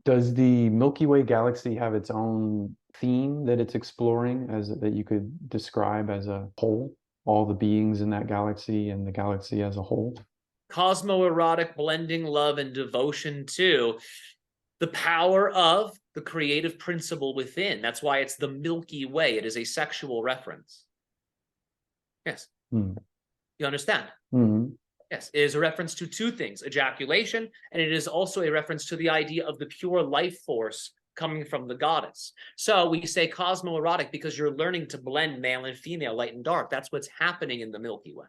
Does the Milky Way galaxy have its own theme that it's exploring as that you could describe as a whole? All the beings in that galaxy and the galaxy as a whole? Cosmoerotic blending love and devotion to the power of the creative principle within. That's why it's the Milky Way. It is a sexual reference. Yes. Hmm. You understand? Mhm. Yes, it is a reference to two things, ejaculation, and it is also a reference to the idea of the pure life force coming from the goddess. So we say cosmoerotic because you're learning to blend male and female, light and dark. That's what's happening in the Milky Way.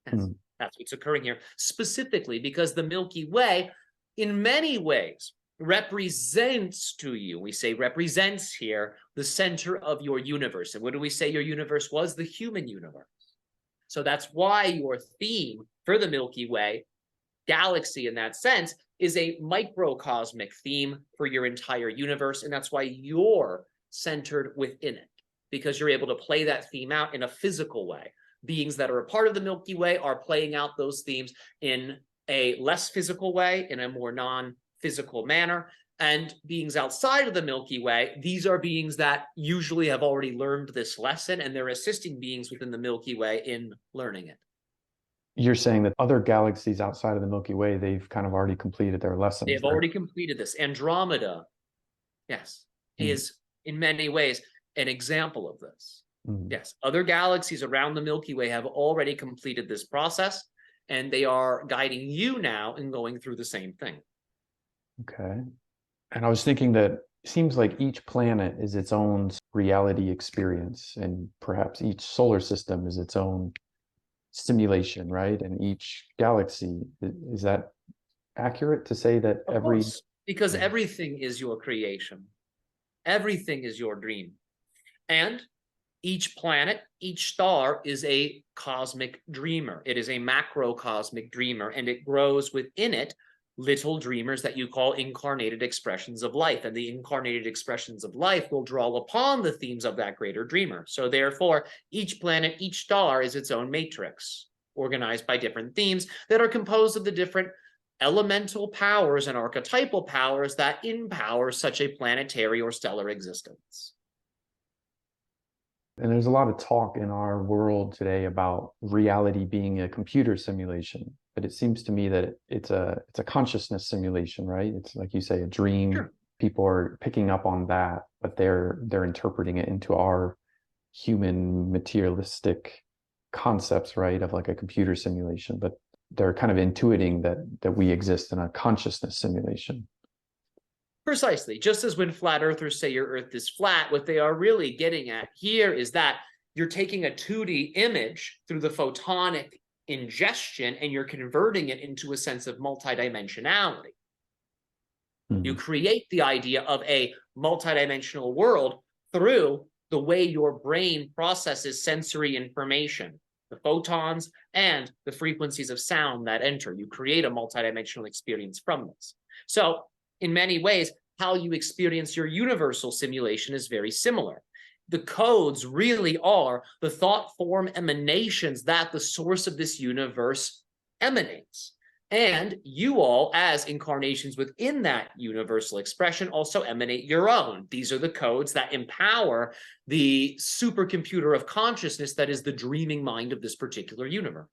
Yes, Hmm. that's what's occurring here, specifically because the Milky Way, in many ways, represents to you, we say represents here, the center of your universe. And what do we say your universe was? The human universe. So that's why your theme for the Milky Way galaxy, in that sense, is a microcosmic theme for your entire universe. And that's why you're centered within it, because you're able to play that theme out in a physical way. Beings that are a part of the Milky Way are playing out those themes in a less physical way, in a more non-physical manner. And beings outside of the Milky Way, these are beings that usually have already learned this lesson, and they're assisting beings within the Milky Way in learning it. You're saying that other galaxies outside of the Milky Way, they've kind of already completed their They lessons have there. already completed this. Andromeda, yes, Hmm. is in many ways an example of this. Hmm. Yes, other galaxies around the Milky Way have already completed this process, and they are guiding you now in going through the same thing. Okay. And I was thinking that it seems like each planet is its own reality experience, and perhaps each solar system is its own simulation, right? And each galaxy, is that accurate to say that Of every, course, because yeah. everything is your creation. Everything is your dream. And each planet, each star is a cosmic dreamer. It is a macrocosmic dreamer, and it grows within it little dreamers that you call incarnated expressions of life. And the incarnated expressions of life will draw upon the themes of that greater dreamer. So therefore, each planet, each star is its own matrix, organized by different themes that are composed of the different elemental powers and archetypal powers that empower such a planetary or stellar existence. And there's a lot of talk in our world today about reality being a computer simulation, but it seems to me that it's a consciousness simulation, right? It's like you say, a dream. Sure. People are picking up on that, but they're interpreting it into our human materialistic concepts, right? Of like a computer simulation, but they're kind of intuiting that we exist in a consciousness simulation. Precisely. Just as when flat earthers say your earth is flat, what they are really getting at here is that you're taking a 2D image through the photonic ingestion and you're converting it into a sense of multidimensionality. You create the idea of a multidimensional world through the way your brain processes sensory information, the photons and the frequencies of sound that enter. You create a multidimensional experience from this. So in many ways, how you experience your universal simulation is very similar. The codes really are the thought form emanations that the source of this universe emanates. And you all, as incarnations within that universal expression, also emanate your own. These are the codes that empower the supercomputer of consciousness that is the dreaming mind of this particular universe.